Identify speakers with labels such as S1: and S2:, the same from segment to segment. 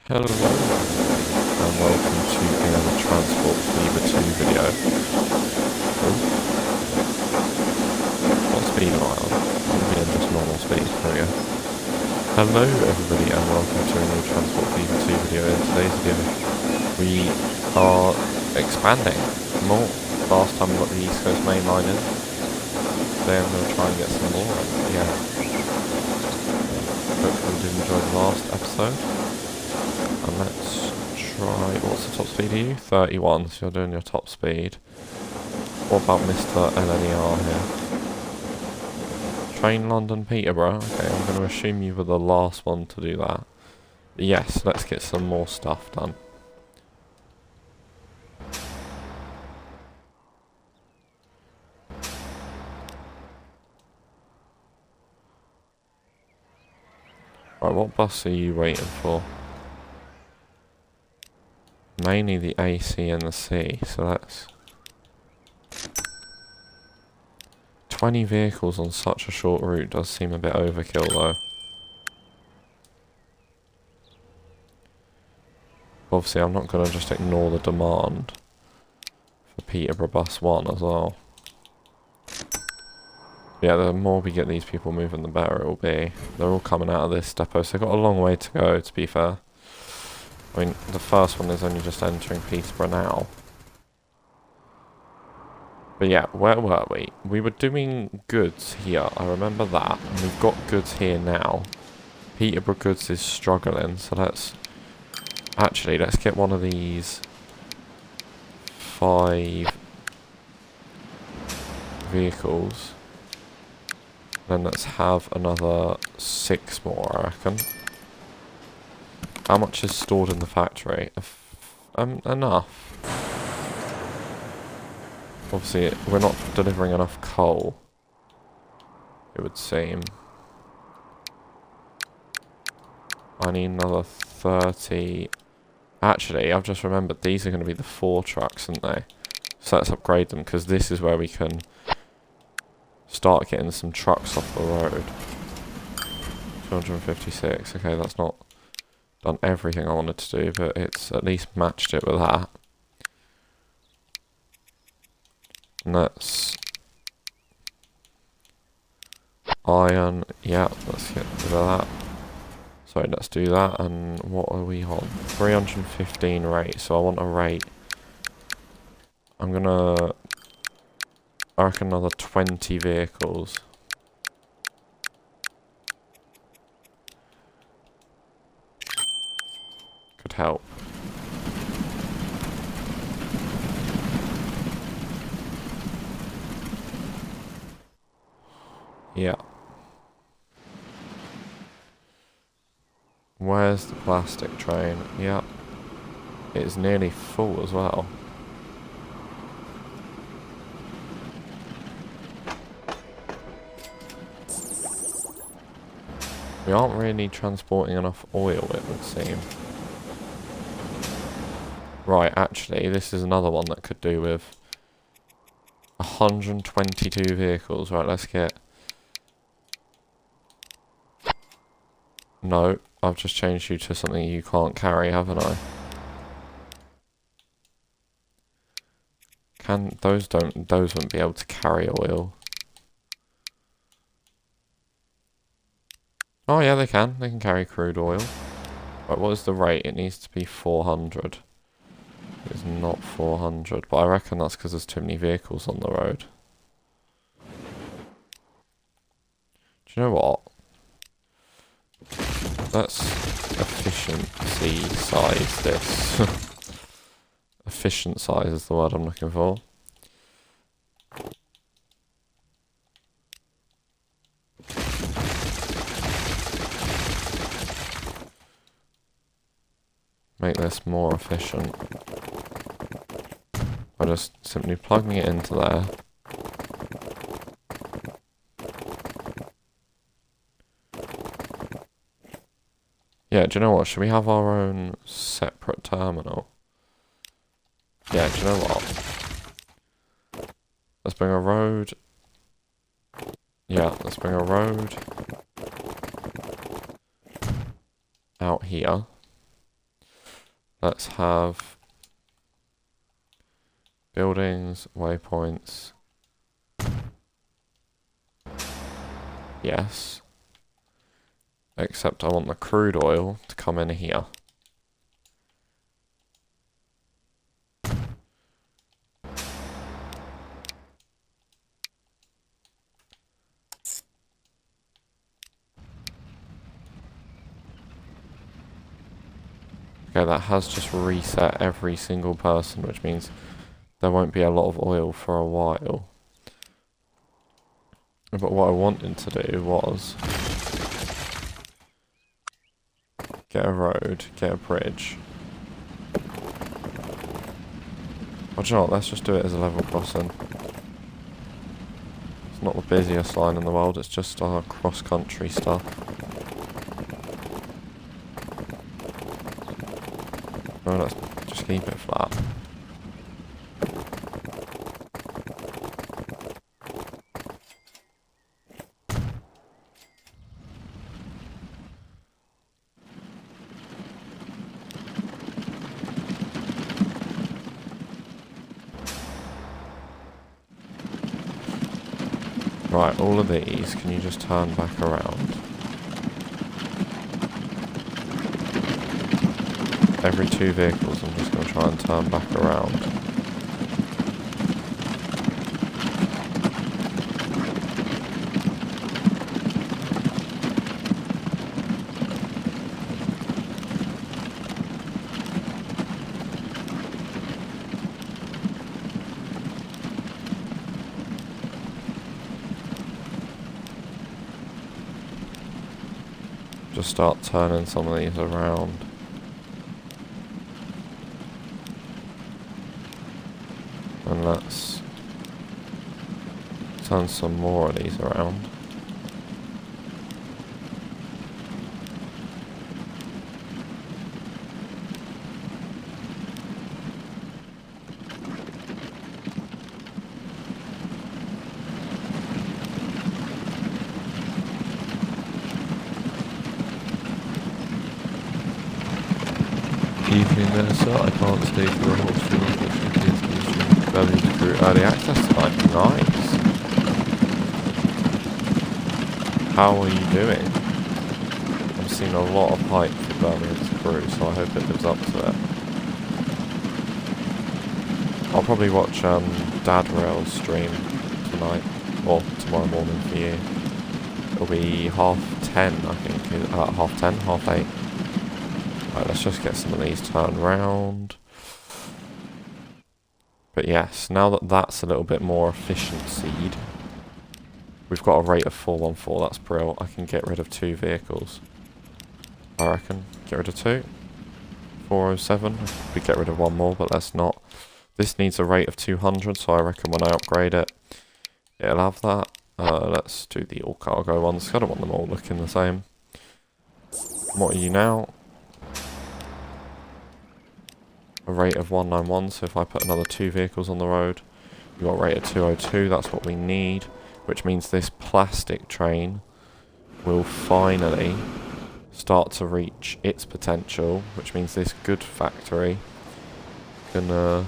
S1: Hello and welcome to another Transport Fever 2 video. Oh, what speed am I on? I'm being just normal speed, there we go. Hello everybody and welcome to a new Transport Fever 2 video. In today's video we are expanding more. Last time we got the East Coast Main Line in. Today I'm going to try and get some more and yeah. Hopefully you did enjoy the last episode. And let's try, what's the top speed of you? 31, so you're doing your top speed. What about Mr. LNER here? Train London Peterborough. Okay, I'm going to assume you were the last one to do that. Yes, let's get some more stuff done. Right, what bus are you waiting for? Mainly the AC and the C, so that's 20 vehicles on such a short route does seem a bit overkill though. Obviously I'm not going to just ignore the demand for Peterborough Bus 1 as well. Yeah, the more we get these people moving, the better it will be. They're all coming out of this depot, so they've got a long way to go, to be fair. I mean, the first one is only just entering Peterborough now. But yeah, where were we? We were doing goods here, I remember that. And we've got goods here now. Peterborough goods is struggling, so let's... Actually, let's get one of these 5 vehicles. Then let's have another 6 more, I reckon. How much is stored in the factory? Enough. Obviously, we're not delivering enough coal, it would seem. I need another 30. Actually, I've just remembered these are going to be the 4 trucks, aren't they? So let's upgrade them, because this is where we can start getting some trucks off the road. 256. Okay, that's not done everything I wanted to do, but it's at least matched it with that. And that's iron. Yeah, let's get rid of that. Sorry, let's do that. And what are we on? 315 rate. So I want a rate. I'm gonna... I reckon another 20 vehicles. Could help. Yeah. Where's the plastic train? Yeah. It is nearly full as well. We aren't really transporting enough oil, it would seem. Right, actually, this is another one that could do with 122 vehicles. Right, let's get... No, I've just changed you to something you can't carry, haven't I? Those wouldn't be able to carry oil. Oh yeah, they can. They can carry crude oil. Right, what is the rate? It needs to be 400. It's not 400, but I reckon that's because there's too many vehicles on the road. Do you know what? Let's efficiency size this. Efficient size is the word I'm looking for. Make this more efficient. By just simply plugging it into there. Yeah, do you know what? Should we have our own separate terminal? Yeah, do you know what? Let's bring a road. Yeah, let's bring a road out here. Let's have buildings, waypoints. Yes. Except I want the crude oil to come in here. Okay, that has just reset every single person, which means there won't be a lot of oil for a while. But what I wanted to do was get a road, get a bridge. Well, do you know what? Let's just do it as a level crossing. It's not the busiest line in the world, it's just our cross-country stuff. No, let's just keep it flat. Right, all of these, can you just turn back around? Every 2 vehicles, I'm just going to try and turn back around. Just start turning some of these around. And let's turn some more of these around. Evening there, sir. I can't stay for the whole stream, unfortunately. It's value through early access tonight. Nice. How are you doing? I'm seeing a lot of hype for Birmingham's crew, so I hope it lives up to it. I'll probably watch Dad Rail's stream tonight, or tomorrow morning for you. It'll be 10:30, I think. 10:30, 8:30. Right, let's just get some of these turned round. But yes, now that that's a little bit more efficiency, we've got a rate of 414, that's brilliant. I can get rid of 2 vehicles. I reckon. Get rid of 2. 407. We get rid of 1 more, but let's not. This needs a rate of 200, so I reckon when I upgrade it, it'll have that. Let's do the all cargo ones. I don't want them all looking the same. What are you now? A rate of 191, so if I put another 2 vehicles on the road, we've got a rate of 202, that's what we need, which means this plastic train will finally start to reach its potential, which means this good factory can,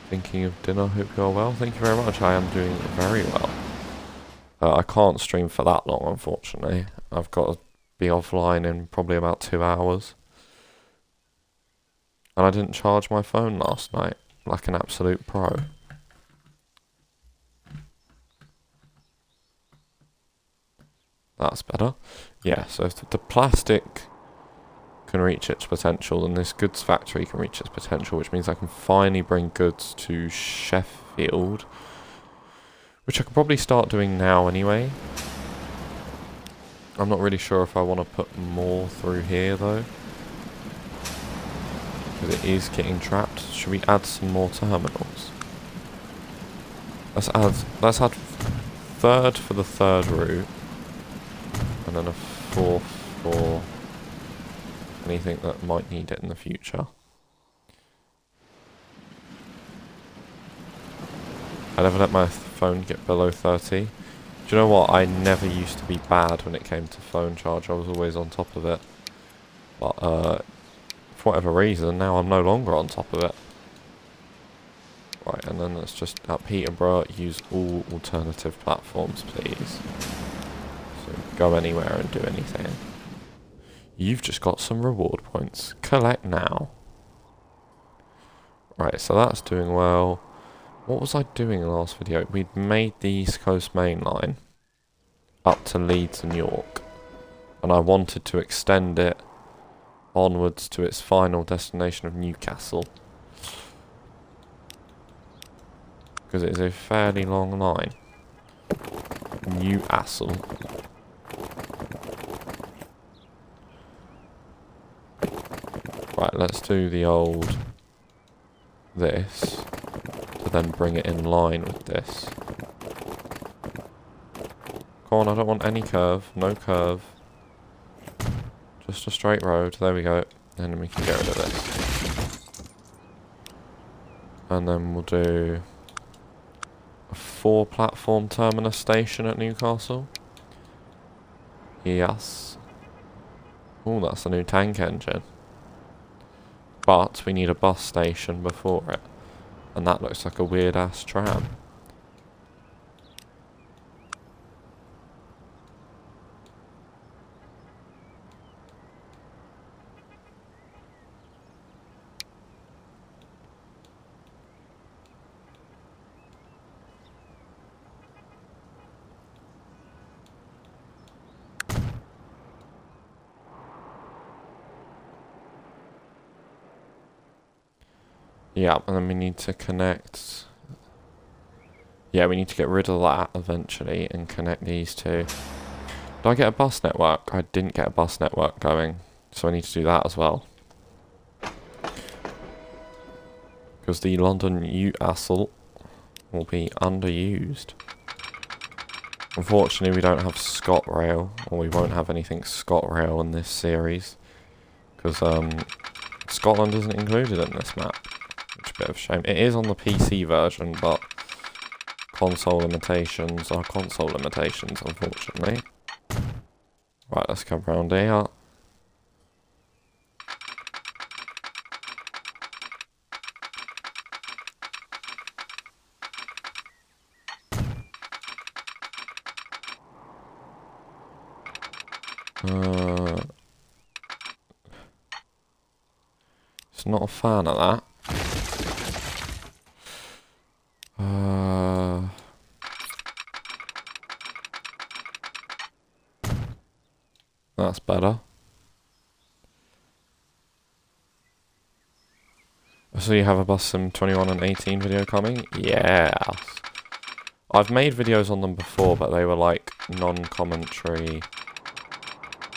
S1: thinking of dinner, hope you're well. Thank you very much, I am doing very well. I can't stream for that long, unfortunately. I've got to be offline in probably about 2 hours. And I didn't charge my phone last night, like an absolute pro. That's better. Yeah, so if the plastic can reach its potential, then this goods factory can reach its potential, which means I can finally bring goods to Sheffield, which I can probably start doing now anyway. I'm not really sure if I want to put more through here, though. Because it is getting trapped. Should we add some more terminals? Let's add 3rd for the 3rd route, and then a 4th for anything that might need it in the future. I never let my phone get below 30. Do you know what? I never used to be bad when it came to phone charge. I was always on top of it. But for whatever reason, now I'm no longer on top of it. Right, and then let's just, at Peterborough, use all alternative platforms, please. So go anywhere and do anything. You've just got some reward points. Collect now. Right, so that's doing well. What was I doing in the last video? We'd made the East Coast Main Line up to Leeds and York. And I wanted to extend it onwards to its final destination of Newcastle. Because it is a fairly long line. Newcastle. Right, let's do the old this to then bring it in line with this. Come on, I don't want any curve. No curve. Just a straight road. There we go. And then we can get rid of this. And then we'll do a 4-platform terminus station at Newcastle. Yes. Oh, that's a new tank engine. But we need a bus station before it. And that looks like a weird ass tram. Yeah, and then we need to connect... Yeah, we need to get rid of that eventually and connect these two. Did I get a bus network? I didn't get a bus network going, so I need to do that as well. Because the London Newcastle will be underused. Unfortunately, we don't have ScotRail, or we won't have anything ScotRail in this series. Because Scotland isn't included in this map. Which is a bit of a shame. It is on the PC version, but console limitations are console limitations, unfortunately. Right, let's come round here. It's not a fan of that. That's better. So you have a Bus Sim 21 and 18 video coming? Yes. I've made videos on them before, but they were like non-commentary.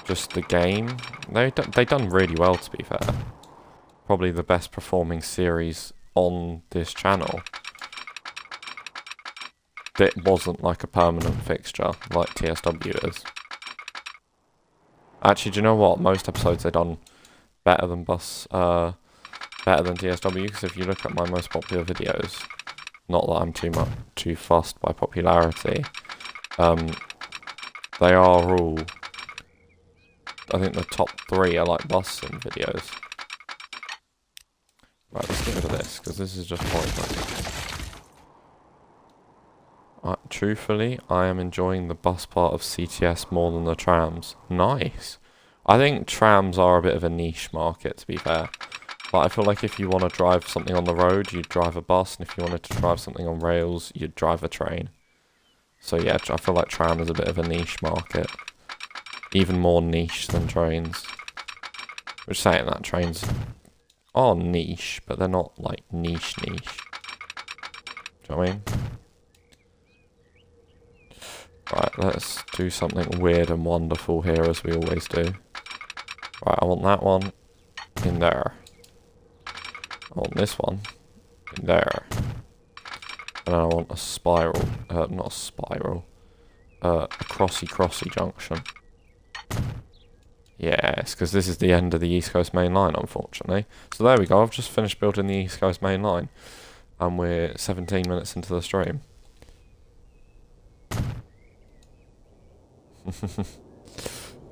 S1: Just the game. They done really well, to be fair. Probably the best performing series on this channel. It wasn't like a permanent fixture like TSW is. Actually, do you know what? Most episodes they've done better than better than TSW, because if you look at my most popular videos, not that I'm too fussed by popularity, they are all, I think the top 3 are like Bus Sim videos. Right, let's get rid of this, because this is just pointless. Truthfully, I am enjoying the bus part of CTS more than the trams. Nice. I think trams are a bit of a niche market, to be fair. Like, I feel like if you want to drive something on the road, you'd drive a bus, and if you wanted to drive something on rails, you'd drive a train. So yeah, I feel like tram is a bit of a niche market. Even more niche than trains. Which, saying that, trains are niche, but they're not, like, niche. Do you know what I mean? Right, let's do something weird and wonderful here, as we always do. Right, I want that one in there. I want this one in there. And I want a spiral, not a spiral, a crossy junction. Yes, because this is the end of the East Coast Main Line, unfortunately. So there we go, I've just finished building the East Coast Main Line. And we're 17 minutes into the stream.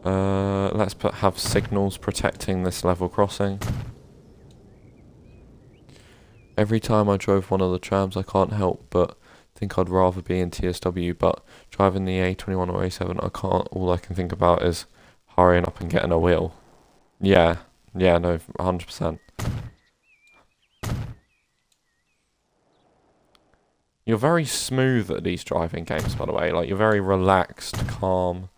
S1: Let's have signals protecting this level crossing. Every time I drove one of the trams, I can't help but think I'd rather be in TSW, but driving the A21 or A7, all I can think about is hurrying up and getting a wheel. Yeah, yeah, no, 100%. You're very smooth at these driving games, by the way. Like, you're very relaxed, calm,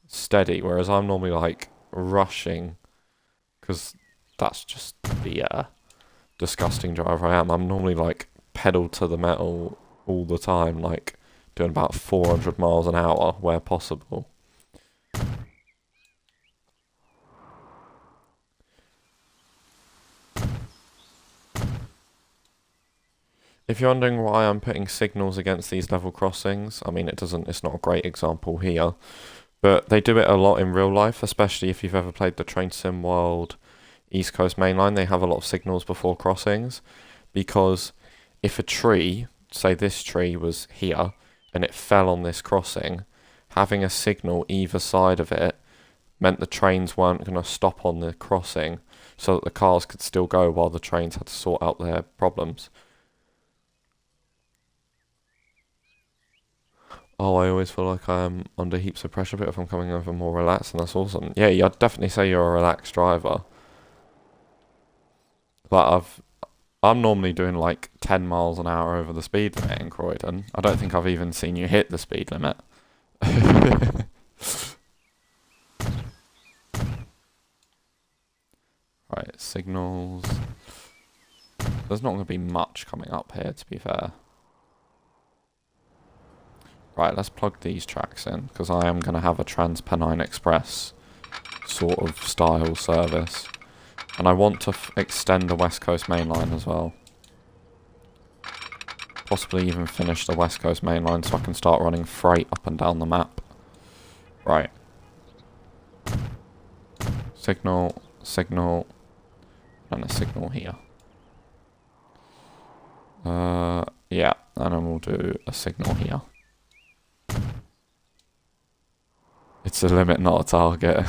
S1: steady, whereas I'm normally, like, rushing, because that's just the disgusting driver I am. I'm normally, like, pedal to the metal all the time, like, doing about 400 miles an hour where possible. If you're wondering why I'm putting signals against these level crossings, I mean, it's not a great example here, but they do it a lot in real life, especially if you've ever played the Train Sim World East Coast Main Line. They have a lot of signals before crossings, because if a tree, say this tree was here, and it fell on this crossing, having a signal either side of it meant the trains weren't going to stop on the crossing, so that the cars could still go while the trains had to sort out their problems. Oh, I always feel like I'm under heaps of pressure, but if I'm coming over more relaxed, and that's awesome. Yeah, I'd definitely say you're a relaxed driver. But I'm normally doing like 10 miles an hour over the speed limit in Croydon. I don't think I've even seen you hit the speed limit. Right, signals. There's not going to be much coming up here, to be fair. Right, let's plug these tracks in, because I am going to have a Trans-Pennine Express sort of style service. And I want to extend the West Coast Main Line as well. Possibly even finish the West Coast Main Line so I can start running freight up and down the map. Right. Signal, signal, and a signal here. Yeah, and then we'll do a signal here. It's a limit, not a target.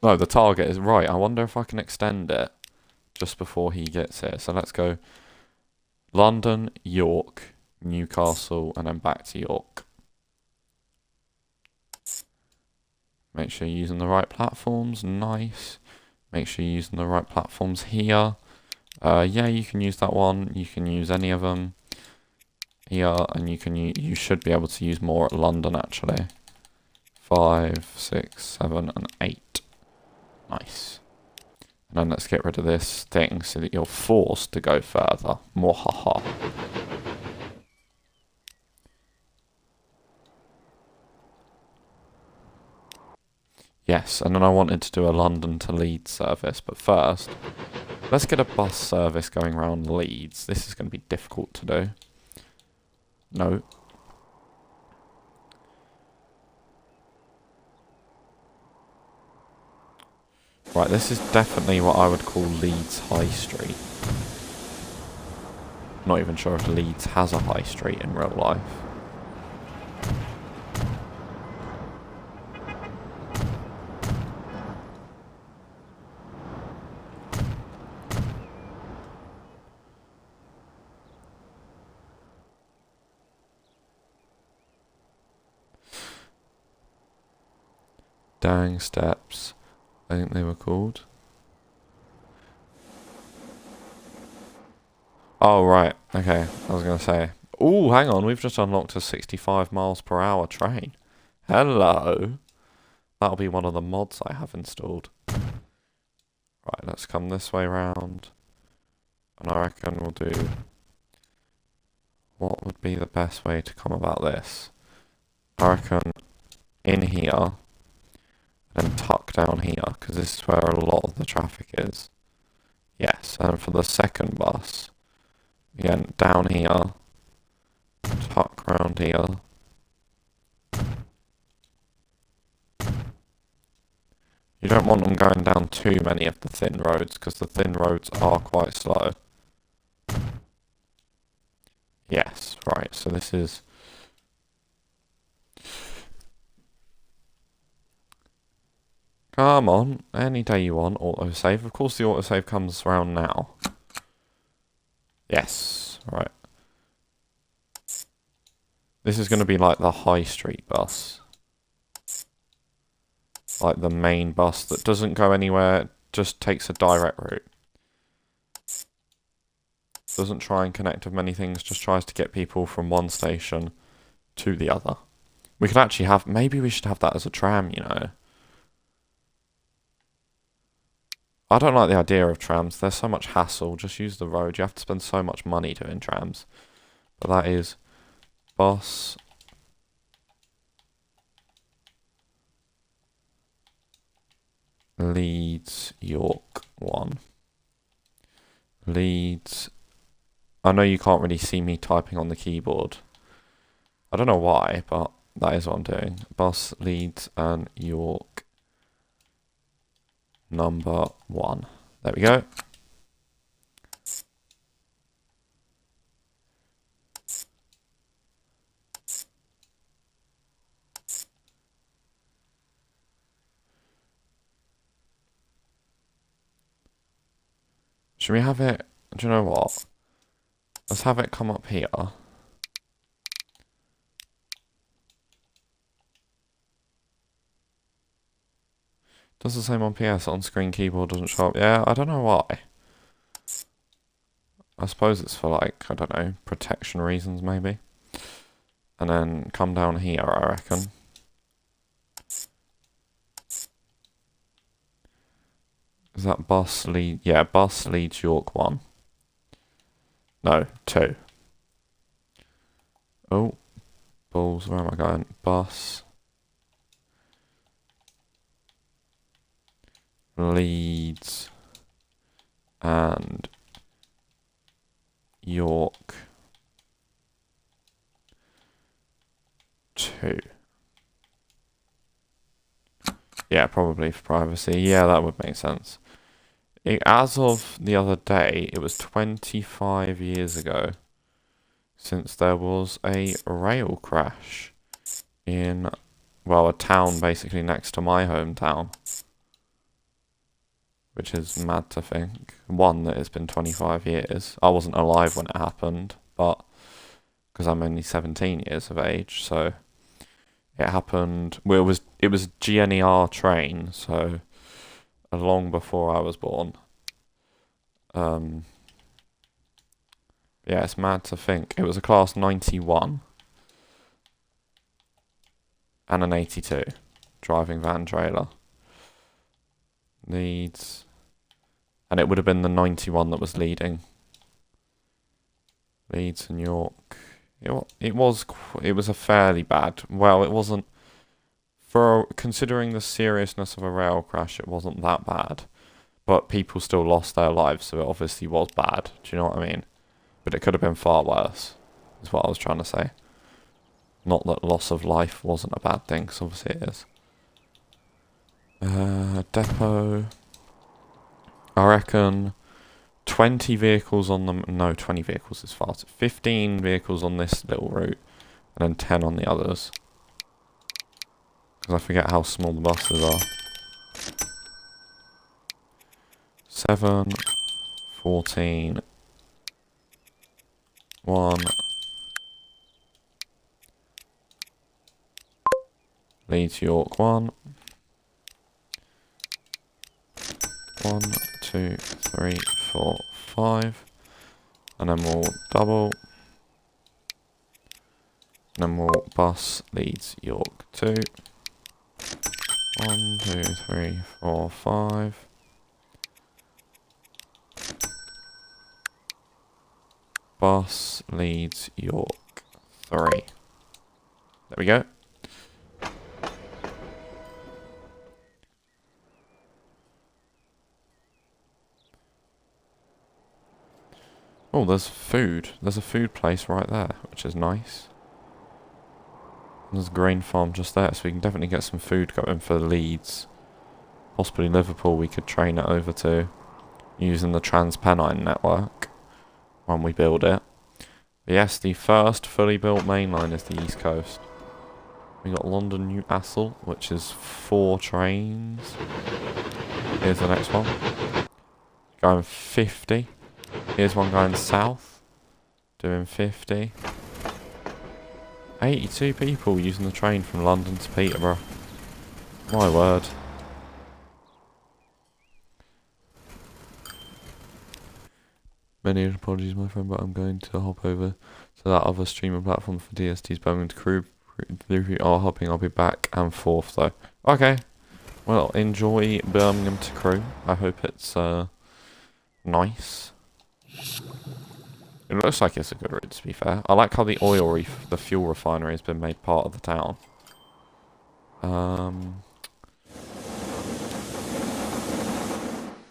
S1: No, the target is right. I wonder if I can extend it just before he gets here. So let's go London, York, Newcastle, and then back to York. Make sure you're using the right platforms. Nice. Make sure you're using the right platforms here. Yeah, you can use that one. You can use any of them here, and you should be able to use more at London actually. 5, 6, 7, and 8. Nice. And then let's get rid of this thing so that you're forced to go further. Mwahaha. Yes, and then I wanted to do a London to Leeds service, but first, let's get a bus service going around Leeds. This is going to be difficult to do. No. Right, this is definitely what I would call Leeds High Street. Not even sure if Leeds has a high street in real life. Dang Steps, I think they were called. Oh, right. Okay, I was going to say. Ooh, hang on. We've just unlocked a 65 miles per hour train. Hello. That'll be one of the mods I have installed. Right, let's come this way round. And I reckon we'll do... What would be the best way to come about this? I reckon in here, and tuck down here, because this is where a lot of the traffic is. Yes, and for the second bus, again, down here, tuck round here. You don't want them going down too many of the thin roads, because the thin roads are quite slow. Yes, right, so this is... Come on, any day you want, autosave. Of course the autosave comes around now. Yes, right. This is going to be like the high street bus. Like the main bus that doesn't go anywhere, just takes a direct route. Doesn't try and connect with many things, just tries to get people from one station to the other. We could actually have, maybe we should have that as a tram, you know. I don't like the idea of trams. There's so much hassle. Just use the road. You have to spend so much money doing trams. But that is bus Leeds York 1. Leeds. I know you can't really see me typing on the keyboard. I don't know why, but that is what I'm doing. Bus Leeds and York number 1. There we go. Should we have it? Do you know what? Let's have it come up here. Does the same on PS, on screen keyboard doesn't show up. Yeah, I don't know why. I suppose it's for like, I don't know, protection reasons maybe. And then come down here, I reckon. Is that bus lead? Yeah, bus Leeds York 1. No, 2. Oh, balls, where am I going? Bus Leeds and York 2. Yeah, probably for privacy. Yeah, that would make sense. As of the other day, it was 25 years ago since there was a rail crash in, well, a town basically next to my hometown. Which is mad to think. One, that it's been 25 years. I wasn't alive when it happened, but because I'm only 17 years of age, so it happened. Well, it was GNER train, so long before I was born. Yeah, it's mad to think. It was a class 91 and an 82 driving van trailer. Leeds. And it would have been the 91 that was leading. Leeds and York. It was a fairly bad. Well, it wasn't. Considering the seriousness of a rail crash, it wasn't that bad. But people still lost their lives, so it obviously was bad. Do you know what I mean? But it could have been far worse, is what I was trying to say. Not that loss of life wasn't a bad thing, because obviously it is. Depot. I reckon 20 vehicles on them. No, 20 vehicles is far. 15 vehicles on this little route, and then 10 on the others. Because I forget how small the buses are. 7, 14, 1. Leeds York 1. 1, 2, 3, 4, 5. And then we'll double. And then we'll bus Leeds York 2. 1, 2, 3, 4, 5. Bus Leeds York 3. There we go. Oh, there's food. There's a food place right there, which is nice. There's a grain farm just there, so we can definitely get some food going for Leeds. Possibly Liverpool we could train it over to, using the TransPennine network when we build it. But yes, the first fully built main line is the East Coast. We got London Newcastle, which is 4 trains. Here's the next one. Going 50. Here's one going south. Doing 50. 82 people using the train from London to Peterborough. My word. Many apologies, my friend, but I'm going to hop over to that other streaming platform for DST's Birmingham to Crew. Are hopping, I'll be back and forth though. Okay. Well, enjoy Birmingham to Crew. I hope it's nice. It looks like it's a good route, to be fair. I like how the oil reef, the fuel refinery, has been made part of the town.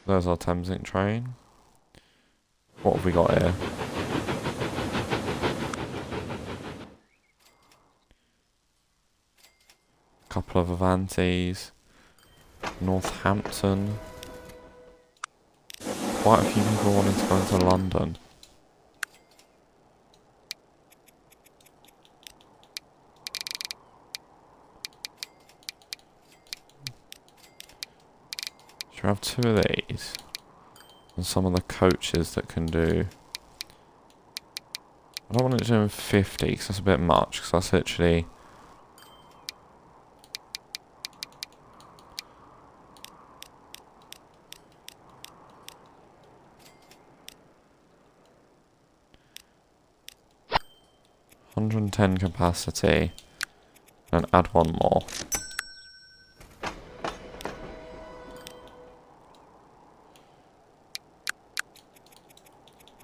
S1: There's our Thameslink train. What have we got here? Couple of Avantis. Northampton. Quite a few people wanting to go into London. Should we have 2 of these? And some of the coaches that can do... I don't want it doing 50 because that's a bit much, because that's literally... ...110 capacity, and add 1 more.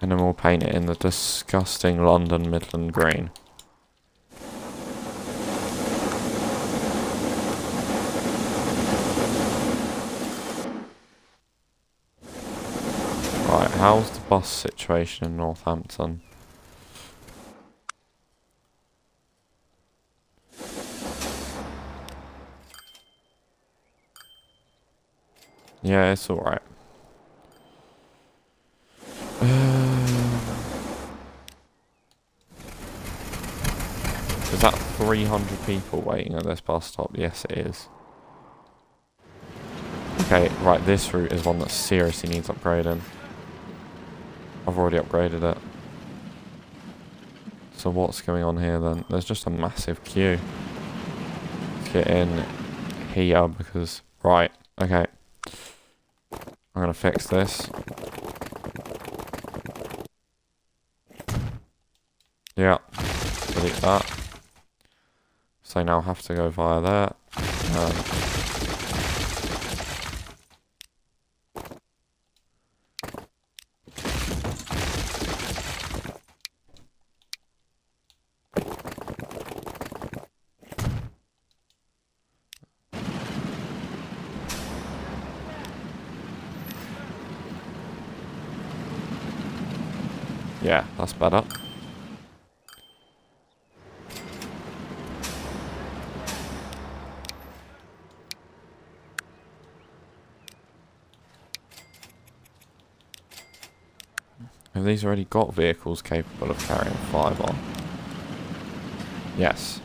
S1: And then we'll paint it in the disgusting London Midland green. Right, how's the bus situation in Northampton? Yeah, it's alright. Is that 300 people waiting at this bus stop? Yes, it is. Okay, right, this route is one that seriously needs upgrading. I've already upgraded it. So what's going on here then? There's just a massive queue. Let's get in here because... Right, okay. I'm going to fix this. Yeah, delete that. So now I have to go via there. Yeah, that's better. Have these already got vehicles capable of carrying 5 on? Yes.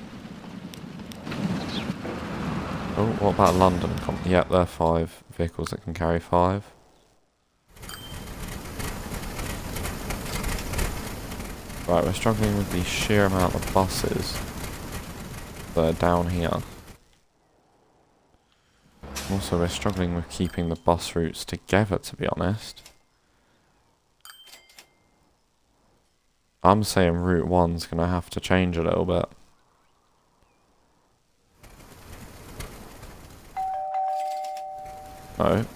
S1: Oh, what about London? Yeah, there are 5 vehicles that can carry 5. Right, we're struggling with the sheer amount of buses that are down here. Also, we're struggling with keeping the bus routes together, to be honest. I'm saying Route 1's going to have to change a little bit. No.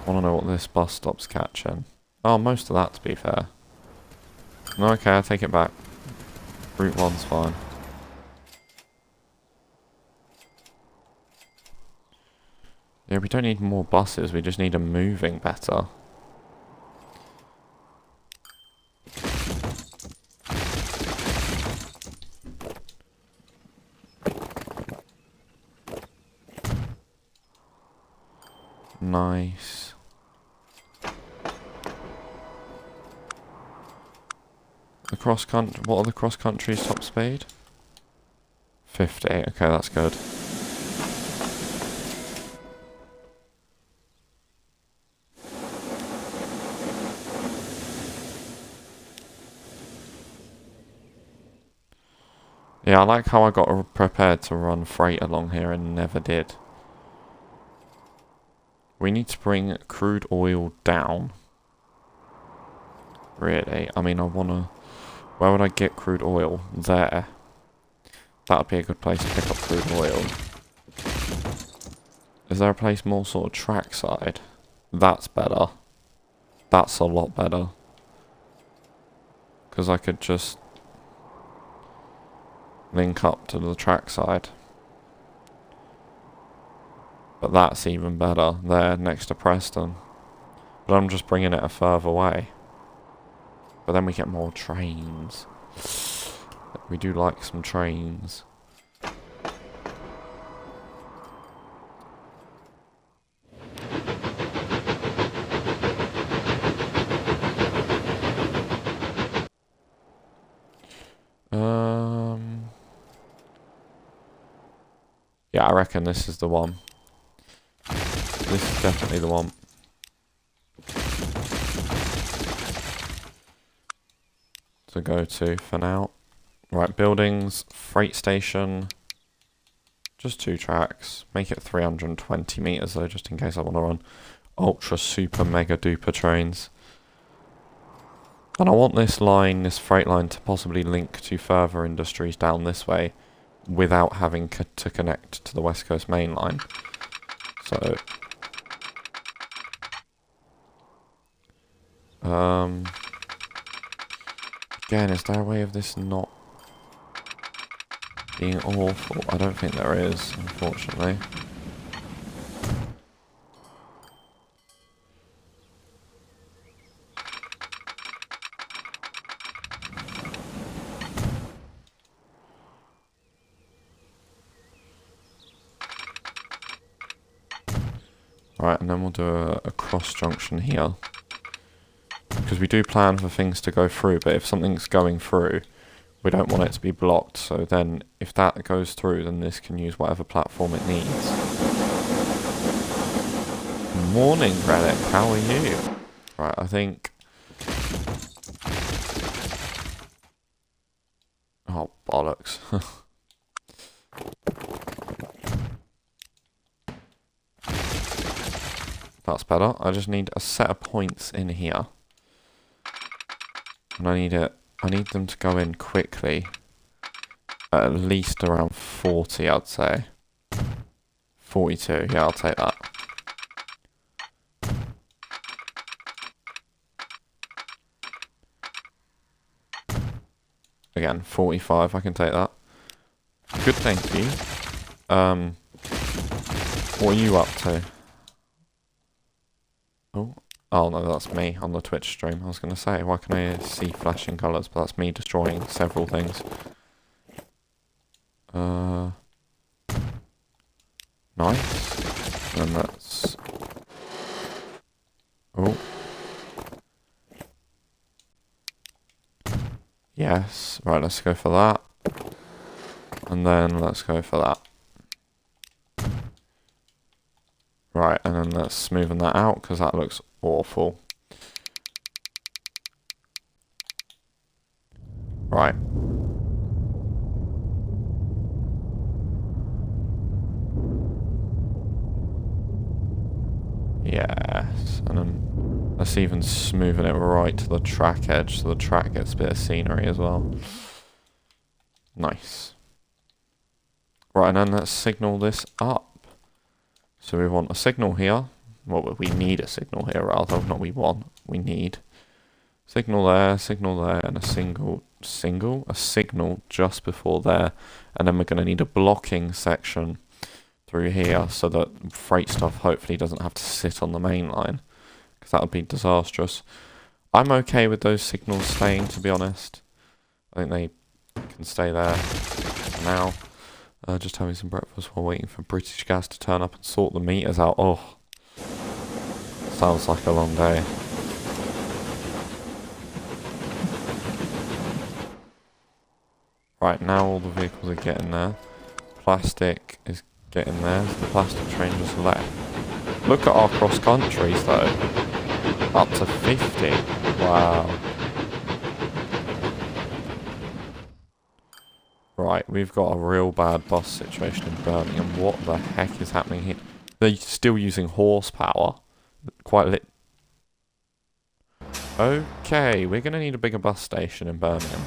S1: I want to know what this bus stop's catching. Oh, most of that, to be fair. No, okay, I take it back. Route 1's fine. Yeah, we don't need more buses, we just need them moving better. Nice. The cross country. What are the cross country's top speed? 50. Okay, that's good. Yeah, I like how I got prepared to run freight along here and never did. We need to bring crude oil down. Really? I mean, I wanna... Where would I get crude oil? There. That would be a good place to pick up crude oil. Is there a place more sort of trackside? That's better. That's a lot better. Because I could just link up to the trackside. But that's even better. There, next to Preston. But I'm just bringing it a further way. But then we get more trains. We do like some trains. Yeah, I reckon this is the one. This is definitely the one. To go to for now. Right, buildings, freight station. Just 2 tracks. Make it 320 meters though, just in case I want to run ultra super mega duper trains. And I want this line, this freight line, to possibly link to further industries down this way without having to connect to the West Coast main line. So, again, is there a way of this not being awful? I don't think there is, unfortunately. Right, and then we'll do a cross junction here. Because we do plan for things to go through, but if something's going through, we don't want it to be blocked. So then, if that goes through, then this can use whatever platform it needs. Morning, Relic. How are you? Right, I think... Oh, bollocks. That's better. I just need a set of points in here. And I need them to go in quickly. At least around 40, I'd say. 42, yeah, I'll take that. Again, 45, I can take that. Good, thank you. What are you up to? Oh no, that's me on the Twitch stream. I was going to say, why can I see flashing colours? But that's me destroying several things. Nice. And that's... Oh. Yes. Right, let's go for that. And then let's go for that. Right, and then let's smoothen that out, because that looks awful. Right. Yes, and then let's even smoothen it right to the track edge, so the track gets a bit of scenery as well. Nice. Right, and then let's signal this up. So we want a signal here. Well, we need a signal here, rather. Not we want, we need. Signal there, and a signal just before there. And then we're going to need a blocking section through here so that freight stuff hopefully doesn't have to sit on the main line. Because that would be disastrous. I'm okay with those signals staying, to be honest. I think they can stay there for now. Just having some breakfast while waiting for British Gas to turn up and sort the meters out. Oh, sounds like a long day. Right, now all the vehicles are getting there. plastic is getting there. So the plastic train just left. Look at our cross countries though. Up to 50. Wow. Right, we've got a real bad bus situation in Birmingham. What the heck is happening here? They're still using horsepower. Quite lit. Okay, we're going to need a bigger bus station in Birmingham.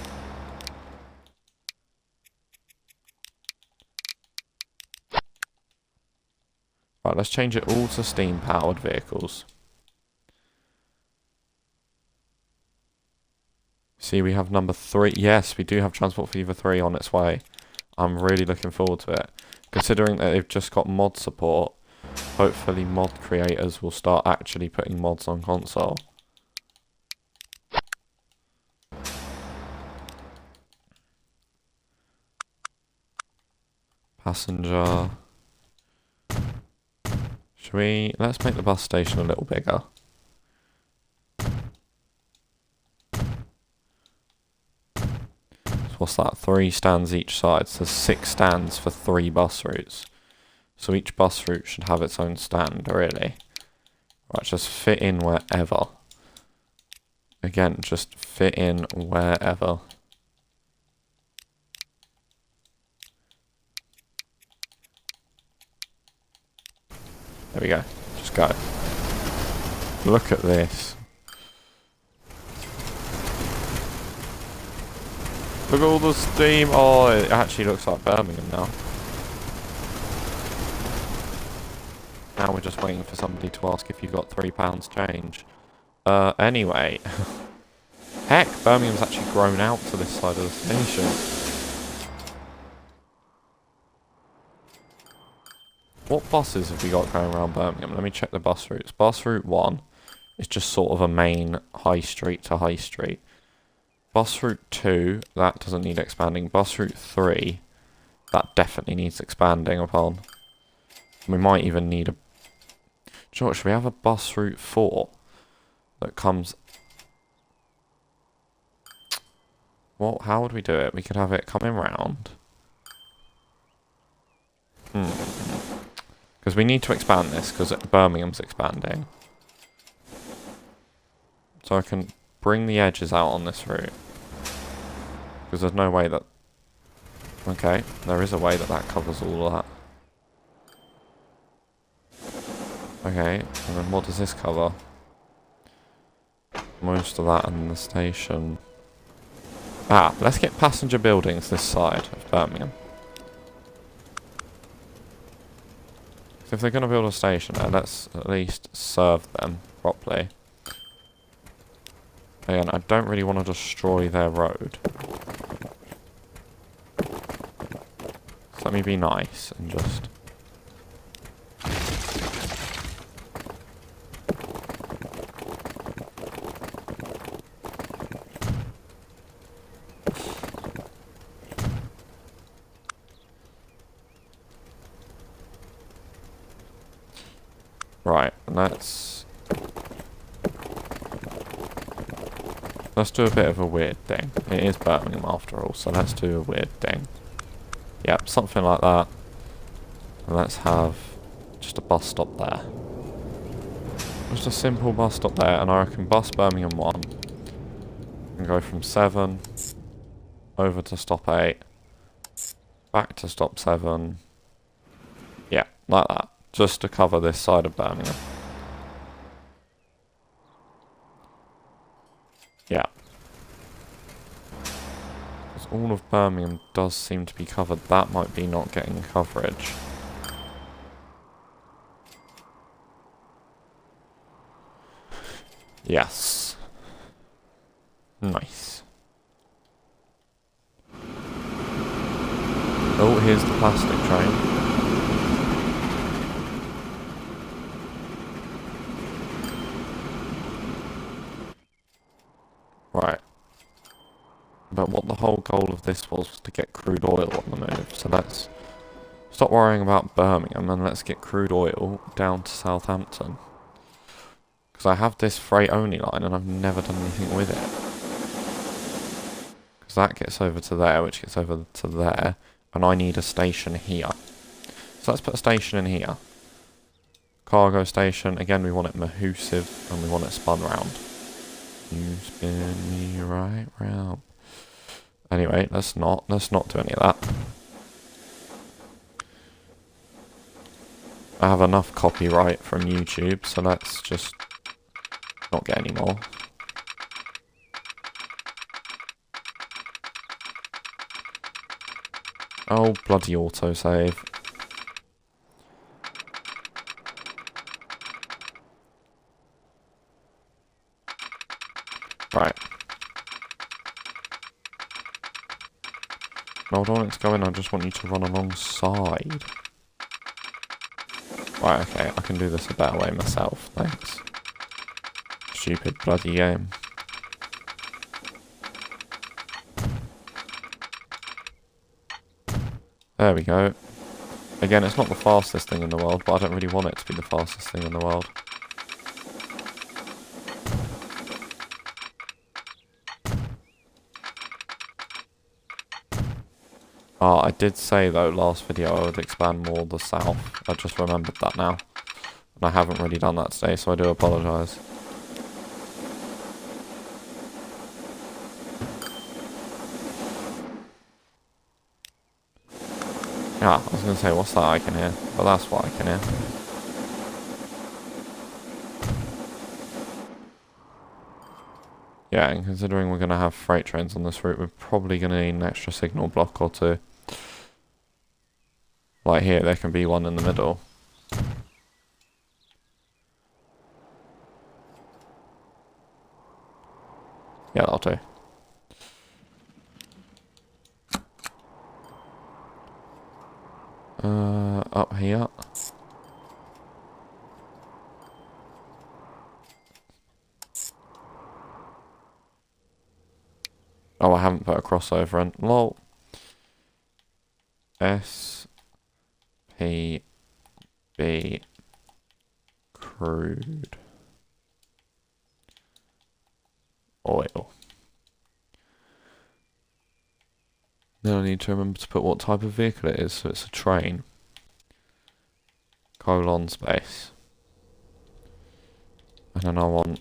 S1: Right, let's change it all to steam-powered vehicles. See, we have number 3. Yes, we do have Transport Fever 3 on its way. I'm really looking forward to it. Considering that they've just got mod support, hopefully mod creators will start actually putting mods on console. Passenger. Should we... Let's make the bus station a little bigger. What's that? 3 stands each side. So 6 stands for 3 bus routes. So each bus route should have its own stand, really. Right, just fit in wherever. Again, just fit in wherever. There we go. Just go. Look at this. Look at all the steam. Oh, it actually looks like Birmingham now. Now we're just waiting for somebody to ask if you've got £3 change. Anyway. Heck, Birmingham's actually grown out to this side of the station. What buses have we got going around Birmingham? Let me check the bus routes. Bus route 1 is just sort of a main high street to high street. Bus route 2, that doesn't need expanding. Bus route 3, that definitely needs expanding upon. We might even need a... Do you know what, should we have a bus route 4 that comes... Well, how would we do it? We could have it coming round. Because we need to expand this, because Birmingham's expanding. So I can bring the edges out on this route. Because there's no way that... Okay, there is a way that that covers all of that. Okay, and then what does this cover? Most of that and the station. Ah, let's get passenger buildings this side of Birmingham. So if they're going to build a station there, let's at least serve them properly. Again, I don't really want to destroy their road. So let me be nice and just... Right, let's do a bit of a weird thing. It is Birmingham after all, so let's do a weird thing. Yep, something like that. And let's have just a bus stop there. Just a simple bus stop there, and I reckon bus Birmingham 1 and go from 7 over to stop 8, back to stop 7. Yeah, like that. Just to cover this side of Birmingham. Yeah. Because all of Birmingham does seem to be covered. That might be not getting coverage. Yes. Nice. Oh, here's the plastic train. Right. But what the whole goal of this was to get crude oil on the move. So let's stop worrying about Birmingham and let's get crude oil down to Southampton. Because I have this freight only line and I've never done anything with it. Because that gets over to there, which gets over to there. and I need a station here. So let's put a station in here. Cargo station. Again, we want it mahoosive, and we want it spun round. You spin me right round. Anyway, let's not do any of that. I have enough copyright from YouTube, so let's just not get any more. Oh, bloody autosave. Right. No, I don't want it to go in, I just want you to run alongside. Right, okay, I can do this a better way myself, thanks. Stupid bloody game. There we go. Again, it's not the fastest thing in the world, but I don't really want it to be the fastest thing in the world. I did say though, last video I would expand more the south. I just remembered that now. And I haven't really done that today, so I do apologise. Yeah, I was going to say, what's that I can hear? But that's what I can hear. Yeah, and considering we're going to have freight trains on this route, we're probably going to need an extra signal block or two. Like here, there can be one in the middle. Yeah, that'll do. Up here. Oh, I haven't put a crossover in. Lol. S P B crude oil. Then I need to remember to put what type of vehicle it is, so it's a train. Colon space. And then I want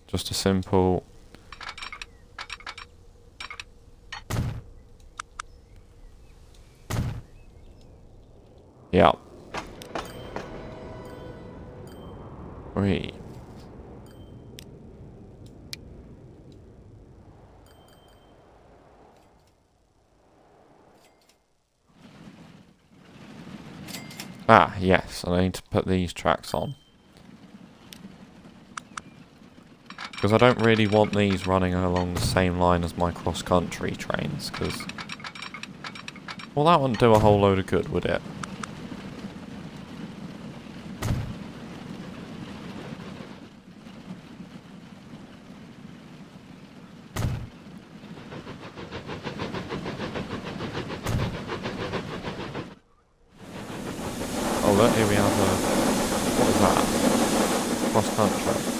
S1: just a simple yeah. Wait. Ah, yes, and I need to put these tracks on. Because I don't really want these running along the same line as my cross-country trains, because... well, that wouldn't do a whole load of good, would it? Oh look, here we have a... what is that? Cross-country.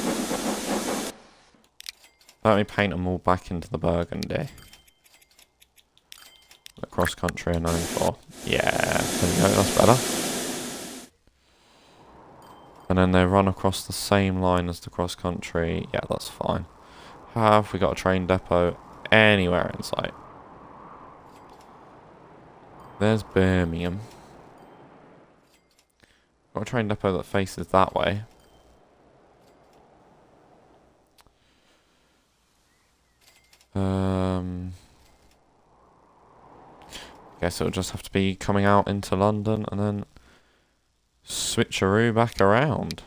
S1: Let me paint them all back into the burgundy. The cross-country are known for. Yeah, there we go, that's better. And then they run across the same line as the cross-country. Yeah, that's fine. Have we got a train depot anywhere in sight? There's Birmingham. Got a train depot that faces that way. Guess it'll just have to be coming out into London and then switcheroo back around.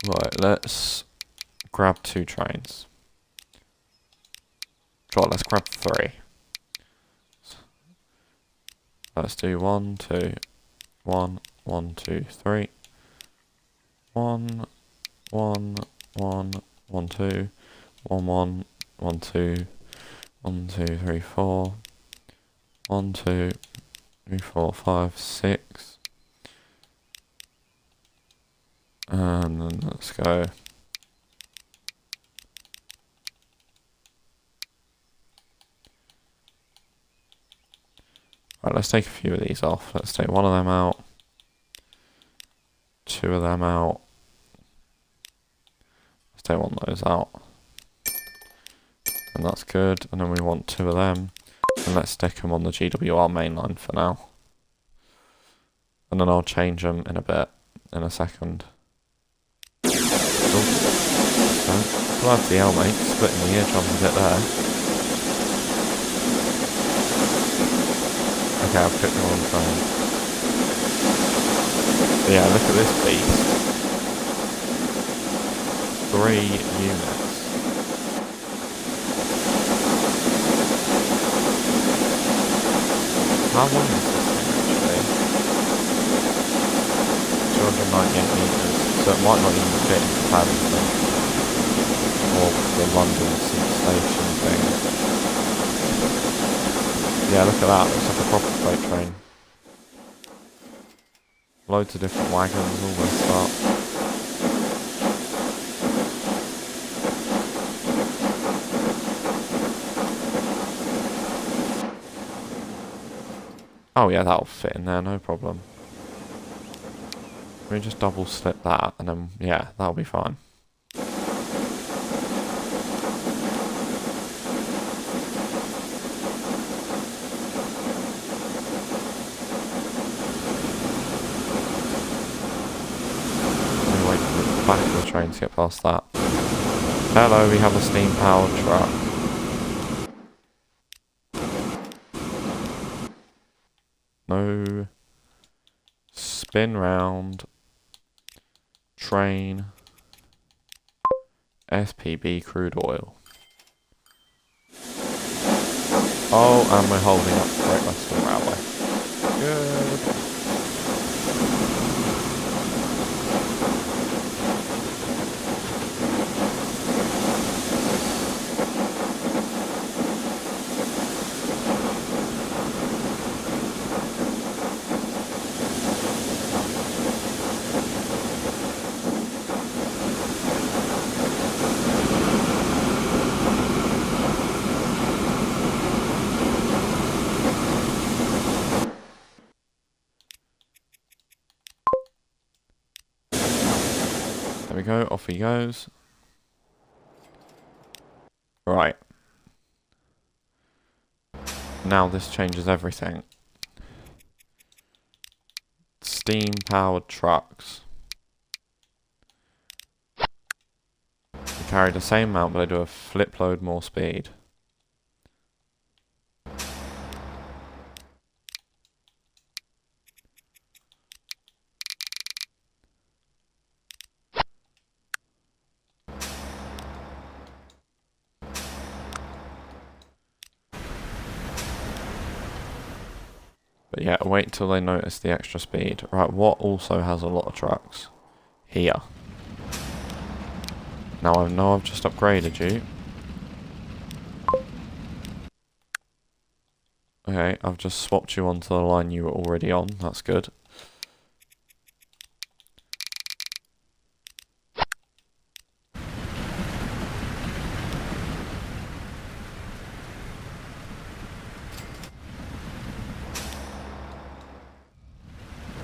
S1: Right, let's grab 2 trains. Right, let's grab 3. Let's do 1, 2, 1, 1, 2, 3. 1, 1, 1, 1, 2, 1, 1, 1, 2, 1, 2, 3, 4. 1, 2, 3, 4, 5, 6. And then let's go. Right, let's take a few of these off. Let's take one of them out. 2 of them out. Let's take one of those out. And that's good. And then we want 2 of them. And let's stick them on the GWR mainline for now. And then I'll change them in a bit, in a second. Oh, bloody hell, mate. Splitting the eardrum a bit there. Okay, I've picked the wrong phone. But yeah, look at this beast. 3 units. How long is this thing actually? 298 metres, so it might not even fit into Paddington or the London Station thing. Yeah, look at that, looks like a proper freight train. Loads of different wagons, all messed up. Oh yeah, that'll fit in there, no problem. Let me just double slip that, and then, yeah, that'll be fine. Let me wait for the back of the train to get past that. Hello, we have a steam-powered truck. No. Spin round. Train. SPB crude oil. Oh, and we're holding up the Great Western Railway. Good. There we go, off he goes. Right. Now this changes everything. Steam powered trucks. They carry the same amount, but they do a flip load more speed. But yeah, wait till they notice the extra speed. Right, what also has a lot of trucks? Here. Now I know I've just upgraded you. Okay, I've just swapped you onto the line you were already on. That's good.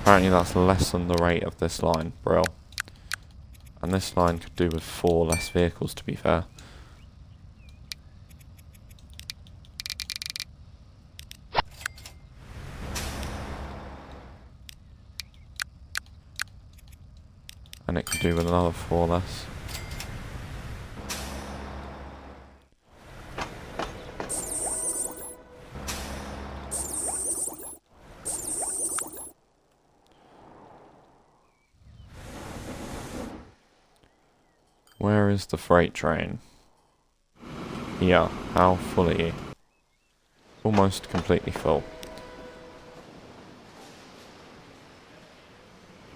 S1: Apparently that's less than the rate of this line, Brill. And this line could do with 4 less vehicles, to be fair. And it could do with another 4 less. Where is the freight train? Yeah, how full are you? Almost completely full.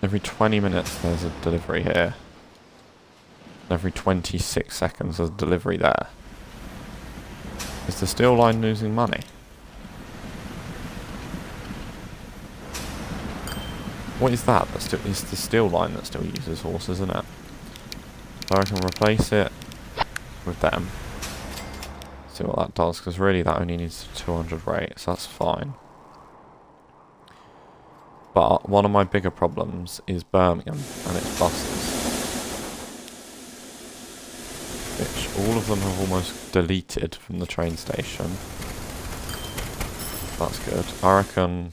S1: Every 20 minutes there's a delivery here. Every 26 seconds there's a delivery there. Is the steel line losing money? What is that? It's the steel line that still uses horses, isn't it? So I can replace it with them. See what that does, because really that only needs 200 rate, so that's fine. But one of my bigger problems is Birmingham and its buses, which all of them have almost deleted from the train station. That's good. I reckon...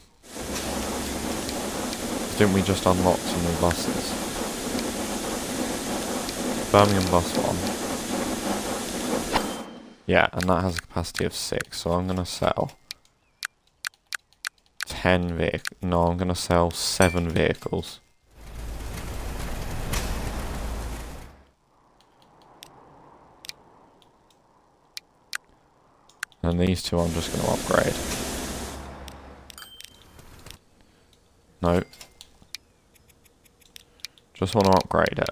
S1: Didn't we just unlock some new buses? Birmingham bus 1. Yeah, and that has a capacity of 6, so I'm going to sell 10 vehicles. No, I'm going to sell 7 vehicles. And these 2 I'm just going to upgrade. No. Just want to upgrade it.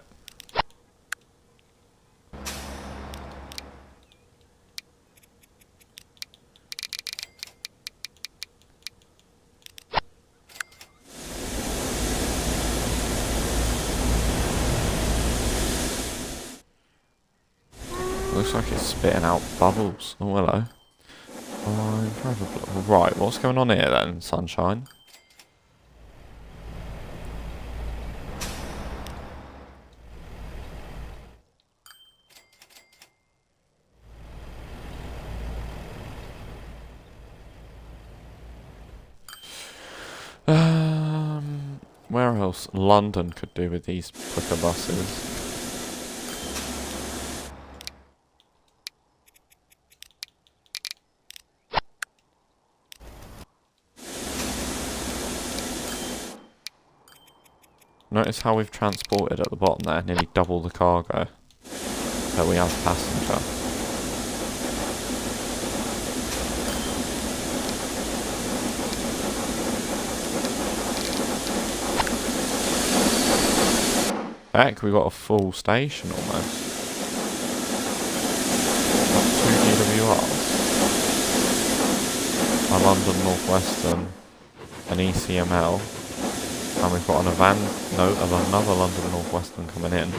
S1: Looks like it's spitting out bubbles. Oh, hello. Right, what's going on here then, sunshine? Where else? London could do with these quicker buses. Notice how we've transported at the bottom there, nearly double the cargo that we have passenger. Heck, we got a full station almost. Got 2 GWRs. A London North Western, an ECML, and we've got another London North Western coming in.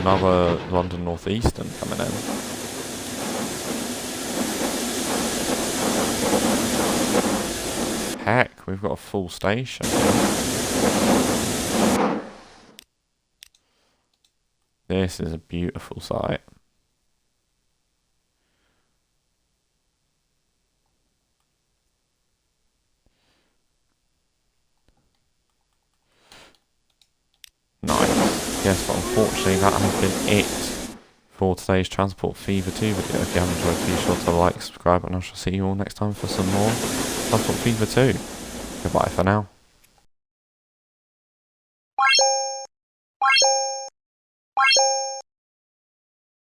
S1: Another London North Eastern coming in. Heck, we've got a full station here. This is a beautiful sight. Nice. Yes, but unfortunately that has been it for today's Transport Fever 2 video. If you have enjoyed, be sure to like, subscribe, and I shall see you all next time for some more Transport Fever 2. Goodbye for now.